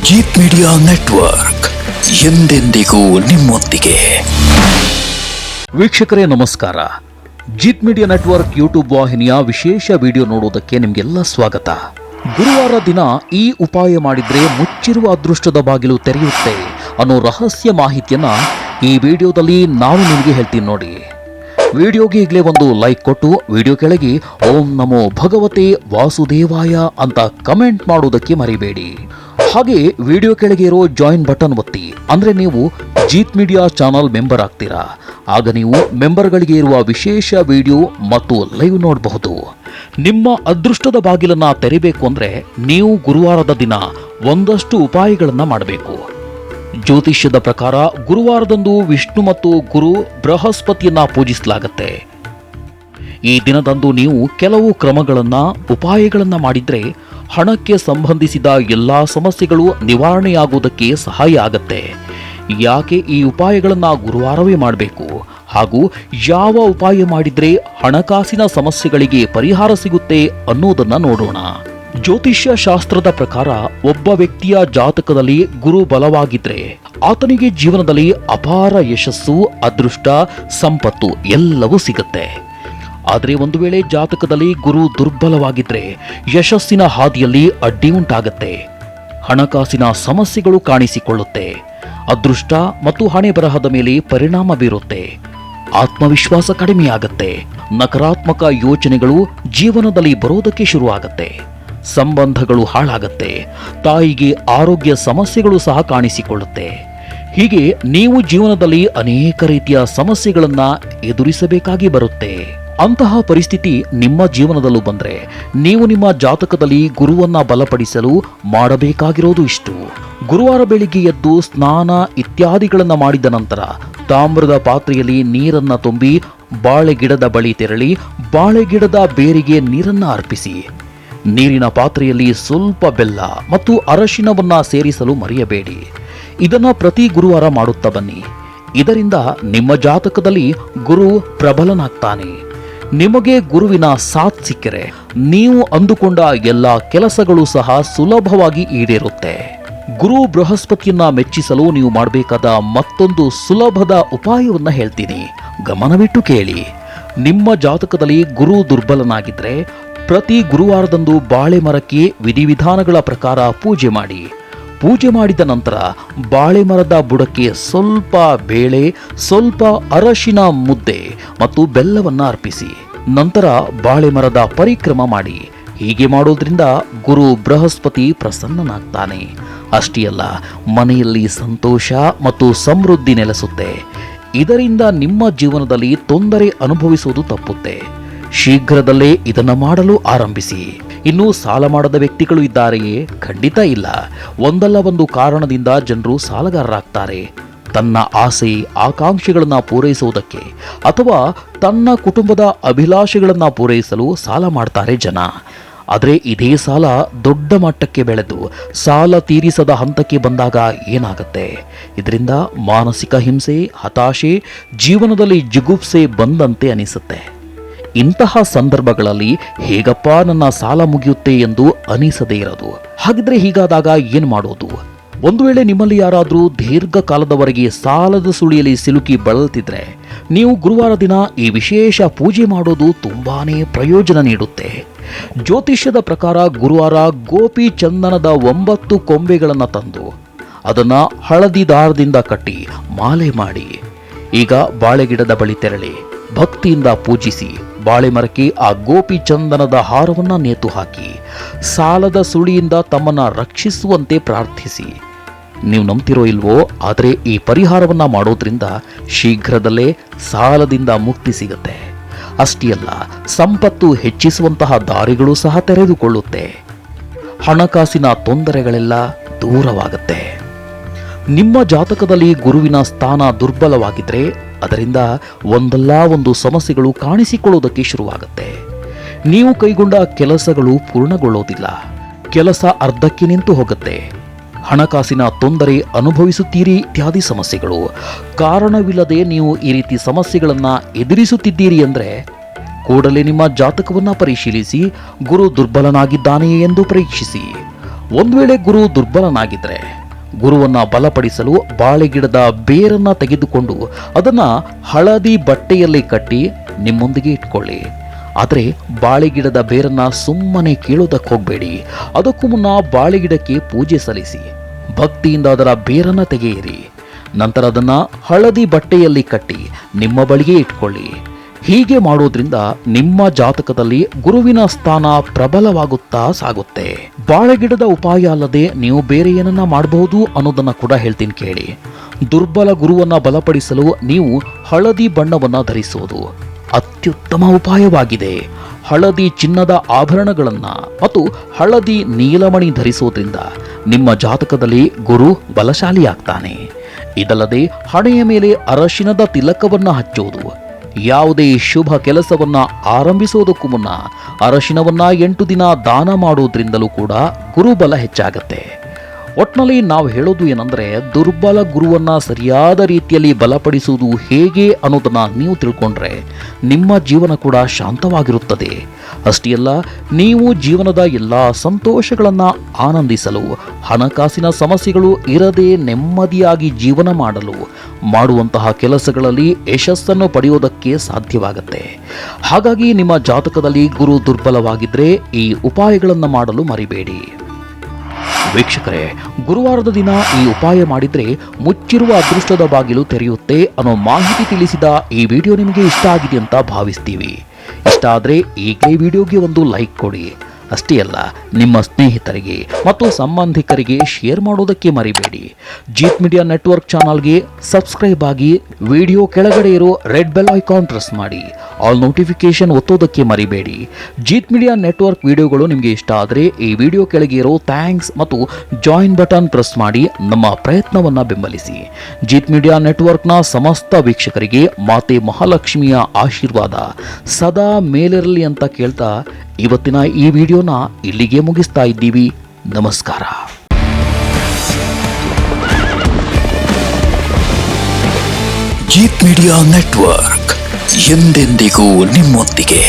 Jeet media network ಎಂದೆಂದಿಗೂ ನಿಮ್ಮೊಂದಿಗೆ. ವೀಕ್ಷಕರೇ ನಮಸ್ಕಾರ. ಜೀತ್ ಮೀಡಿಯಾ ನೆಟ್ವರ್ಕ್ ಯೂಟ್ಯೂಬ್ ವಾಹಿನಿಯ ವಿಶೇಷ ವಿಡಿಯೋ ನೋಡೋದಕ್ಕೆ ನಿಮಗೆಲ್ಲ ಸ್ವಾಗತ. ಗುರುವಾರ ದಿನ ಈ ಉಪಾಯ ಮಾಡಿದ್ರೆ ಮುಚ್ಚಿರುವ ಅದೃಷ್ಟದ ಬಾಗಿಲು ತೆರೆಯುತ್ತೆ ಅನ್ನೋ ರಹಸ್ಯ ಮಾಹಿತಿಯನ್ನ ಈ ವಿಡಿಯೋದಲ್ಲಿ ನಾನು ನಿಮಗೆ ಹೇಳ್ತೀನಿ ನೋಡಿ. ವಿಡಿಯೋಗೆ ಈಗಲೇ ಒಂದು ಲೈಕ್ ಕೊಟ್ಟು ವಿಡಿಯೋ ಕೆಳಗೆ ಓಂ ನಮೋ ಭಗವತೆ ವಾಸುದೇವಾಯ ಅಂತ ಕಮೆಂಟ್ ಮಾಡೋದಕ್ಕೆ ಮರಿಬೇಡಿ. ಹಾಗೆ ವಿಡಿಯೋ ಕೆಳಗೆ ಇರೋ ಜಾಯಿನ್ ಬಟನ್ ಒತ್ತಿ, ಅಂದ್ರೆ ನೀವು ಜೀತ್ ಮೀಡಿಯಾ ಚಾನಲ್ ಮೆಂಬರ್ ಆಗ್ತೀರಾ. ಆಗ ನೀವು ಮೆಂಬರ್ಗಳಿಗೆ ಇರುವ ವಿಶೇಷ ವಿಡಿಯೋ ಮತ್ತು ಲೈವ್ ನೋಡಬಹುದು. ನಿಮ್ಮ ಅದೃಷ್ಟದ ಬಾಗಿಲನ್ನ ತೆರಿಬೇಕು ಅಂದ್ರೆ ನೀವು ಗುರುವಾರದ ದಿನ ಒಂದಷ್ಟು ಉಪಾಯಗಳನ್ನ ಮಾಡಬೇಕು. ಜ್ಯೋತಿಷ್ಯದ ಪ್ರಕಾರ ಗುರುವಾರದಂದು ವಿಷ್ಣು ಮತ್ತು ಗುರು ಬೃಹಸ್ಪತಿಯನ್ನ ಪೂಜಿಸಲಾಗುತ್ತೆ. ಈ ದಿನದಂದು ನೀವು ಕೆಲವು ಉಪಾಯಗಳನ್ನ ಮಾಡಿದ್ರೆ ಹಣಕ್ಕೆ ಸಂಬಂಧಿಸಿದ ಎಲ್ಲಾ ಸಮಸ್ಯೆಗಳು ನಿವಾರಣೆಯಾಗುವುದಕ್ಕೆ ಸಹಾಯ ಆಗತ್ತೆ. ಯಾಕೆ ಈ ಉಪಾಯಗಳನ್ನ ಗುರುವಾರವೇ ಮಾಡಬೇಕು ಹಾಗೂ ಯಾವ ಉಪಾಯ ಮಾಡಿದ್ರೆ ಹಣಕಾಸಿನ ಸಮಸ್ಯೆಗಳಿಗೆ ಪರಿಹಾರ ಸಿಗುತ್ತೆ ಅನ್ನೋದನ್ನ ನೋಡೋಣ. ಜ್ಯೋತಿಷ್ಯ ಶಾಸ್ತ್ರದ ಪ್ರಕಾರ ಒಬ್ಬ ವ್ಯಕ್ತಿಯ ಜಾತಕದಲ್ಲಿ ಗುರು ಬಲವಾಗಿದ್ರೆ ಆತನಿಗೆ ಜೀವನದಲ್ಲಿ ಅಪಾರ ಯಶಸ್ಸು, ಅದೃಷ್ಟ, ಸಂಪತ್ತು ಎಲ್ಲವೂ ಸಿಗುತ್ತೆ. ಆದರೆ ಒಂದು ವೇಳೆ ಜಾತಕದಲ್ಲಿ ಗುರು ದುರ್ಬಲವಾಗಿದ್ರೆ ಯಶಸ್ಸಿನ ಹಾದಿಯಲ್ಲಿ ಅಡ್ಡಿ ಉಂಟಾಗತ್ತೆ, ಹಣಕಾಸಿನ ಸಮಸ್ಯೆಗಳು ಕಾಣಿಸಿಕೊಳ್ಳುತ್ತೆ, ಅದೃಷ್ಟ ಮತ್ತು ಹಣೆ ಬರಹದ ಮೇಲೆ ಪರಿಣಾಮ ಬೀರುತ್ತೆ, ಆತ್ಮವಿಶ್ವಾಸ ಕಡಿಮೆಯಾಗತ್ತೆ, ನಕಾರಾತ್ಮಕ ಯೋಚನೆಗಳು ಜೀವನದಲ್ಲಿ ಬರೋದಕ್ಕೆ ಶುರುವಾಗತ್ತೆ, ಸಂಬಂಧಗಳು ಹಾಳಾಗತ್ತೆ, ತಾಯಿಗೆ ಆರೋಗ್ಯ ಸಮಸ್ಯೆಗಳು ಸಹ ಕಾಣಿಸಿಕೊಳ್ಳುತ್ತೆ. ಹೀಗೆ ನೀವು ಜೀವನದಲ್ಲಿ ಅನೇಕ ರೀತಿಯ ಸಮಸ್ಯೆಗಳನ್ನ ಎದುರಿಸಬೇಕಾಗಿ ಬರುತ್ತೆ. ಅಂತಹ ಪರಿಸ್ಥಿತಿ ನಿಮ್ಮ ಜೀವನದಲ್ಲೂ ಬಂದ್ರೆ ನೀವು ನಿಮ್ಮ ಜಾತಕದಲ್ಲಿ ಗುರುವನ್ನ ಬಲಪಡಿಸಲು ಮಾಡಬೇಕಾಗಿರೋದು ಇಷ್ಟು. ಗುರುವಾರ ಬೆಳಿಗ್ಗೆ ಎದ್ದು ಸ್ನಾನ ಇತ್ಯಾದಿಗಳನ್ನ ಮಾಡಿದ ನಂತರ ತಾಮ್ರದ ಪಾತ್ರೆಯಲ್ಲಿ ನೀರನ್ನ ತುಂಬಿ ಬಾಳೆ ಗಿಡದ ಬಳಿ ತೆರಳಿ ಬಾಳೆ ಗಿಡದ ಬೇರಿಗೆ ನೀರನ್ನ ಅರ್ಪಿಸಿ. ನೀರಿನ ಪಾತ್ರೆಯಲ್ಲಿ ಸ್ವಲ್ಪ ಬೆಲ್ಲ ಮತ್ತು ಅರಶಿನವನ್ನ ಸೇರಿಸಲು ಮರೆಯಬೇಡಿ. ಇದನ್ನ ಪ್ರತಿ ಗುರುವಾರ ಮಾಡುತ್ತಾ ಬನ್ನಿ. ಇದರಿಂದ ನಿಮ್ಮ ಜಾತಕದಲ್ಲಿ ಗುರು ಪ್ರಬಲನಾಗ್ತಾನೆ. ನಿಮಗೆ ಗುರುವಿನ ಸಾಥ್ ಸಿಕ್ಕರೆ ನೀವು ಅಂದುಕೊಂಡ ಎಲ್ಲಾ ಕೆಲಸಗಳು ಸಹ ಸುಲಭವಾಗಿ ಈಡೇರುತ್ತೆ. ಗುರು ಬೃಹಸ್ಪತಿಯನ್ನ ಮೆಚ್ಚಿಸಲು ನೀವು ಮಾಡಬೇಕಾದ ಮತ್ತೊಂದು ಸುಲಭದ ಉಪಾಯವನ್ನ ಹೇಳ್ತೀನಿ, ಗಮನವಿಟ್ಟು ಕೇಳಿ. ನಿಮ್ಮ ಜಾತಕದಲ್ಲಿ ಗುರು ದುರ್ಬಲನಾಗಿದ್ರೆ ಪ್ರತಿ ಗುರುವಾರದಂದು ಬಾಳೆ ಮರಕ್ಕೆ ವಿಧಿವಿಧಾನಗಳ ಪ್ರಕಾರ ಪೂಜೆ ಮಾಡಿ. ಪೂಜೆ ಮಾಡಿದ ನಂತರ ಬಾಳೆ ಮರದ ಬುಡಕ್ಕೆ ಸ್ವಲ್ಪ ಬೇಳೆ, ಸ್ವಲ್ಪ ಅರಶಿನ ಮುದ್ದೆ ಮತ್ತು ಬೆಲ್ಲವನ್ನ ಅರ್ಪಿಸಿ. ನಂತರ ಬಾಳೆ ಮರದ ಪರಿಕ್ರಮ ಮಾಡಿ. ಹೀಗೆ ಮಾಡೋದ್ರಿಂದ ಗುರು ಬೃಹಸ್ಪತಿ ಪ್ರಸನ್ನನಾಗ್ತಾನೆ. ಅಷ್ಟೇ ಅಲ್ಲ, ಮನೆಯಲ್ಲಿ ಸಂತೋಷ ಮತ್ತು ಸಮೃದ್ಧಿ ನೆಲೆಸುತ್ತೆ. ಇದರಿಂದ ನಿಮ್ಮ ಜೀವನದಲ್ಲಿ ತೊಂದರೆ ಅನುಭವಿಸುವುದು ತಪ್ಪುತ್ತೆ. ಶೀಘ್ರದಲ್ಲೇ ಇದನ್ನು ಮಾಡಲು ಆರಂಭಿಸಿ. ಇನ್ನು ಸಾಲ ಮಾಡದ ವ್ಯಕ್ತಿಗಳು ಇದ್ದಾರೆಯೇ? ಖಂಡಿತ ಇಲ್ಲ. ಒಂದಲ್ಲ ಒಂದು ಕಾರಣದಿಂದ ಜನರು ಸಾಲಗಾರರಾಗ್ತಾರೆ. ತನ್ನ ಆಸೆ ಆಕಾಂಕ್ಷೆಗಳನ್ನ ಪೂರೈಸುವುದಕ್ಕೆ ಅಥವಾ ತನ್ನ ಕುಟುಂಬದ ಅಭಿಲಾಷೆಗಳನ್ನ ಪೂರೈಸಲು ಸಾಲ ಮಾಡ್ತಾರೆ ಜನ. ಆದರೆ ಇದೇ ಸಾಲ ದೊಡ್ಡ ಮಟ್ಟಕ್ಕೆ ಬೆಳೆದು ಸಾಲ ತೀರಿಸದ ಹಂತಕ್ಕೆ ಬಂದಾಗ ಏನಾಗುತ್ತೆ? ಇದರಿಂದ ಮಾನಸಿಕ ಹಿಂಸೆ, ಹತಾಶೆ, ಜೀವನದಲ್ಲಿ ಜಿಗುಪ್ಸೆ ಬಂದಂತೆ ಅನಿಸುತ್ತೆ. ಇಂತಹ ಸಂದರ್ಭಗಳಲ್ಲಿ ಹೇಗಪ್ಪ ನನ್ನ ಸಾಲ ಮುಗಿಯುತ್ತೆ ಎಂದು ಅನಿಸದೇ ಇರೋದು. ಹಾಗಿದ್ರೆ ಹೀಗಾದಾಗ ಏನು ಮಾಡೋದು? ಒಂದು ವೇಳೆ ನಿಮ್ಮಲ್ಲಿ ಯಾರಾದರೂ ದೀರ್ಘಕಾಲದವರೆಗೆ ಸಾಲದ ಸುಳಿಯಲ್ಲಿ ಸಿಲುಕಿ ಬಳಲ್ತಿದ್ರೆ ನೀವು ಗುರುವಾರ ದಿನ ಈ ವಿಶೇಷ ಪೂಜೆ ಮಾಡೋದು ತುಂಬಾನೇ ಪ್ರಯೋಜನ ನೀಡುತ್ತೆ. ಜ್ಯೋತಿಷ್ಯದ ಪ್ರಕಾರ ಗುರುವಾರ ಗೋಪಿ ಚಂದನದ 9 ಕೊಂಬೆಗಳನ್ನು ತಂದು ಅದನ್ನ ಹಳದಿ ದಾರದಿಂದ ಕಟ್ಟಿ ಮಾಲೆ ಮಾಡಿ. ಈಗ ಬಾಳೆಗಿಡದ ಬಳಿ ತೆರಳಿ ಭಕ್ತಿಯಿಂದ ಪೂಜಿಸಿ ಬಾಳೆ ಮರಕ್ಕೆ ಆ ಗೋಪಿ ಚಂದನದ ಹಾರವನ್ನ ನೇತು ಹಾಕಿ ಸಾಲದ ಸುಳಿಯಿಂದ ತಮ್ಮನ್ನ ರಕ್ಷಿಸುವಂತೆ ಪ್ರಾರ್ಥಿಸಿ. ನೀವು ನಂಬ್ತಿರೋ ಇಲ್ವೋ, ಆದರೆ ಈ ಪರಿಹಾರವನ್ನ ಮಾಡೋದ್ರಿಂದ ಶೀಘ್ರದಲ್ಲೇ ಸಾಲದಿಂದ ಮುಕ್ತಿ ಸಿಗುತ್ತೆ. ಅಷ್ಟೇ ಅಲ್ಲ, ಸಂಪತ್ತು ಹೆಚ್ಚಿಸುವಂತಹ ದಾರಿಗಳು ಸಹ ತೆರೆದುಕೊಳ್ಳುತ್ತೆ. ಹಣಕಾಸಿನ ತೊಂದರೆಗಳೆಲ್ಲ ದೂರವಾಗುತ್ತೆ. ನಿಮ್ಮ ಜಾತಕದಲ್ಲಿ ಗುರುವಿನ ಸ್ಥಾನ ದುರ್ಬಲವಾಗಿದ್ರೆ ಅದರಿಂದ ಒಂದಲ್ಲ ಒಂದು ಸಮಸ್ಯೆಗಳು ಕಾಣಿಸಿಕೊಳ್ಳುವುದಕ್ಕೆ ಶುರುವಾಗುತ್ತೆ. ನೀವು ಕೈಗೊಂಡ ಕೆಲಸಗಳು ಪೂರ್ಣಗೊಳ್ಳೋದಿಲ್ಲ, ಕೆಲಸ ಅರ್ಧಕ್ಕೆ ನಿಂತು ಹೋಗುತ್ತೆ, ಹಣಕಾಸಿನ ತೊಂದರೆ ಅನುಭವಿಸುತ್ತೀರಿ ಇತ್ಯಾದಿ ಸಮಸ್ಯೆಗಳು. ಕಾರಣವಿಲ್ಲದೆ ನೀವು ಈ ರೀತಿ ಸಮಸ್ಯೆಗಳನ್ನ ಎದುರಿಸುತ್ತಿದ್ದೀರಿ ಅಂದ್ರೆ ಕೂಡಲೇ ನಿಮ್ಮ ಜಾತಕವನ್ನ ಪರಿಶೀಲಿಸಿ ಗುರು ದುರ್ಬಲನಾಗಿದ್ದಾನೆಯೇ ಎಂದು ಪರೀಕ್ಷಿಸಿ. ಒಂದು ವೇಳೆ ಗುರು ದುರ್ಬಲನಾಗಿದ್ರೆ ಗುರುವನ್ನ ಬಲಪಡಿಸಲು ಬಾಳೆಗಿಡದ ಬೇರನ್ನ ತೆಗೆದುಕೊಂಡು ಅದನ್ನ ಹಳದಿ ಬಟ್ಟೆಯಲ್ಲಿ ಕಟ್ಟಿ ನಿಮ್ಮೊಂದಿಗೆ ಇಟ್ಕೊಳ್ಳಿ. ಆದರೆ ಬಾಳೆಗಿಡದ ಬೇರನ್ನ ಸುಮ್ಮನೆ ಕೀಳೋದಕ್ಕೆ ಹೋಗಬೇಡಿ. ಅದಕ್ಕೂ ಮುನ್ನ ಬಾಳೆಗಿಡಕ್ಕೆ ಪೂಜೆ ಸಲ್ಲಿಸಿ ಭಕ್ತಿಯಿಂದ ಅದರ ಬೇರನ್ನ ತೆಗೆಯಿರಿ. ನಂತರ ಅದನ್ನ ಹಳದಿ ಬಟ್ಟೆಯಲ್ಲಿ ಕಟ್ಟಿ ನಿಮ್ಮ ಬಳಿಗೆ ಇಟ್ಕೊಳ್ಳಿ. ಹೀಗೆ ಮಾಡೋದ್ರಿಂದ ನಿಮ್ಮ ಜಾತಕದಲ್ಲಿ ಗುರುವಿನ ಸ್ಥಾನ ಪ್ರಬಲವಾಗುತ್ತಾ ಸಾಗುತ್ತೆ. ಬಾಳೆಗಿಡದ ಉಪಾಯ ಅಲ್ಲದೆ ನೀವು ಬೇರೆ ಏನನ್ನ ಮಾಡಬಹುದು ಅನ್ನೋದನ್ನ ಕೂಡ ಹೇಳ್ತೀನಿ ಕೇಳಿ. ದುರ್ಬಲ ಗುರುವನ್ನ ಬಲಪಡಿಸಲು ನೀವು ಹಳದಿ ಬಣ್ಣವನ್ನ ಧರಿಸುವುದು ಅತ್ಯುತ್ತಮ ಉಪಾಯವಾಗಿದೆ. ಹಳದಿ ಚಿನ್ನದ ಆಭರಣಗಳನ್ನ ಮತ್ತು ಹಳದಿ ನೀಲಮಣಿ ಧರಿಸೋದ್ರಿಂದ ನಿಮ್ಮ ಜಾತಕದಲ್ಲಿ ಗುರು ಬಲಶಾಲಿಯಾಗ್ತಾನೆ. ಇದಲ್ಲದೆ ಹಣೆಯ ಮೇಲೆ ಅರಶಿನದ ತಿಲಕವನ್ನ ಹಚ್ಚುವುದು, ಯಾವುದೇ ಶುಭ ಕೆಲಸವನ್ನ ಆರಂಭಿಸೋದಕ್ಕೂ ಮುನ್ನ ಅರಶಿನವನ್ನ 8 ದಿನ ದಾನ ಮಾಡೋದ್ರಿಂದಲೂ ಕೂಡ ಗುರುಬಲ ಹೆಚ್ಚಾಗತ್ತೆ. ಒಟ್ನಲ್ಲಿ ನಾವು ಹೇಳೋದು ಏನಂದ್ರೆ, ದುರ್ಬಲ ಗುರುವನ್ನ ಸರಿಯಾದ ರೀತಿಯಲ್ಲಿ ಬಲಪಡಿಸುವುದು ಹೇಗೆ ಅನ್ನೋದನ್ನ ನೀವು ತಿಳ್ಕೊಂಡ್ರೆ ನಿಮ್ಮ ಜೀವನ ಕೂಡ ಶಾಂತವಾಗಿರುತ್ತದೆ. ಅಷ್ಟೇ ಅಲ್ಲ, ನೀವು ಜೀವನದ ಎಲ್ಲಾ ಸಂತೋಷಗಳನ್ನ ಆನಂದಿಸಲು, ಹಣಕಾಸಿನ ಸಮಸ್ಯೆಗಳು ಇರದೆ ನೆಮ್ಮದಿಯಾಗಿ ಜೀವನ ಮಾಡಲು ಮಾಡುವಂತಹ ಕೆಲಸಗಳಲ್ಲಿ ಯಶಸ್ಸನ್ನು ಪಡೆಯೋದಕ್ಕೆ ಸಾಧ್ಯವಾಗುತ್ತೆ. ಹಾಗಾಗಿ ನಿಮ್ಮ ಜಾತಕದಲ್ಲಿ ಗುರು ದುರ್ಬಲವಾಗಿದ್ರೆ ಈ ಉಪಾಯಗಳನ್ನು ಮಾಡಲು ಮರಿಬೇಡಿ. ವೀಕ್ಷಕರೇ, ಗುರುವಾರದ ದಿನ ಈ ಉಪಾಯ ಮಾಡಿದ್ರೆ ಮುಚ್ಚಿರುವ ಅದೃಷ್ಟದ ಬಾಗಿಲು ತೆರೆಯುತ್ತೆ ಅನ್ನೋ ಮಾಹಿತಿ ತಿಳಿಸಿದ ಈ ವಿಡಿಯೋ ನಿಮಗೆ ಇಷ್ಟ ಆಗಿದೆ ಅಂತ ಭಾವಿಸ್ತೀವಿ. ಇಷ್ಟ ಆದರೆ ಈಗಲೇ ವಿಡಿಯೋಗೆ ಒಂದು ಲೈಕ್ ಕೊಡಿ. ಅಷ್ಟೇ ಅಲ್ಲ, ನಿಮ್ಮ ಸ್ನೇಹಿತರಿಗೆ ಮತ್ತು ಸಂಬಂಧಿಕರಿಗೆ ಶೇರ್ ಮಾಡೋದಕ್ಕೆ ಮರಿಬೇಡಿ. ಜೀತ್ ಮೀಡಿಯಾ ನೆಟ್ವರ್ಕ್ ಚಾನಲ್ಗೆ ಸಬ್ಸ್ಕ್ರೈಬ್ ಆಗಿ ವಿಡಿಯೋ ಕೆಳಗಡೆ ಇರೋ ರೆಡ್ ಬೆಲ್ ಐಕಾನ್ ಪ್ರೆಸ್ ಮಾಡಿ ಆಲ್ ನೋಟಿಫಿಕೇಶನ್ ಒತ್ತೋದಕ್ಕೆ ಮರಿಬೇಡಿ. ಜೀತ್ ಮೀಡಿಯಾ ನೆಟ್ವರ್ಕ್ ವಿಡಿಯೋಗಳು ನಿಮಗೆ ಇಷ್ಟ ಆದರೆ ಈ ವಿಡಿಯೋ ಕೆಳಗೆ ಇರೋ ಥ್ಯಾಂಕ್ಸ್ ಮತ್ತು ಜಾಯಿನ್ ಬಟನ್ ಪ್ರೆಸ್ ಮಾಡಿ ನಮ್ಮ ಪ್ರಯತ್ನವನ್ನ ಬೆಂಬಲಿಸಿ. ಜೀತ್ ಮೀಡಿಯಾ ನೆಟ್ವರ್ಕ್ನ ಸಮಸ್ತ ವೀಕ್ಷಕರಿಗೆ ಮಾತೆ ಮಹಾಲಕ್ಷ್ಮಿಯ ಆಶೀರ್ವಾದ ಸದಾ ಮೇಲಿರಲಿ ಅಂತ ಕೇಳ್ತಾ ಇವತ್ತಿನ ಈ ವಿಡಿಯೋನ ಇಲ್ಲಿಗೆ ಮುಗಿಸ್ತಾ ಇದ್ದೀವಿ. ನಮಸ್ಕಾರ. ಜೀತ್ ಮೀಡಿಯಾ ನೆಟ್ವರ್ಕ್ ಎಂದೆಂದಿಗೂ ನಿಮ್ಮೊಂದಿಗೆ.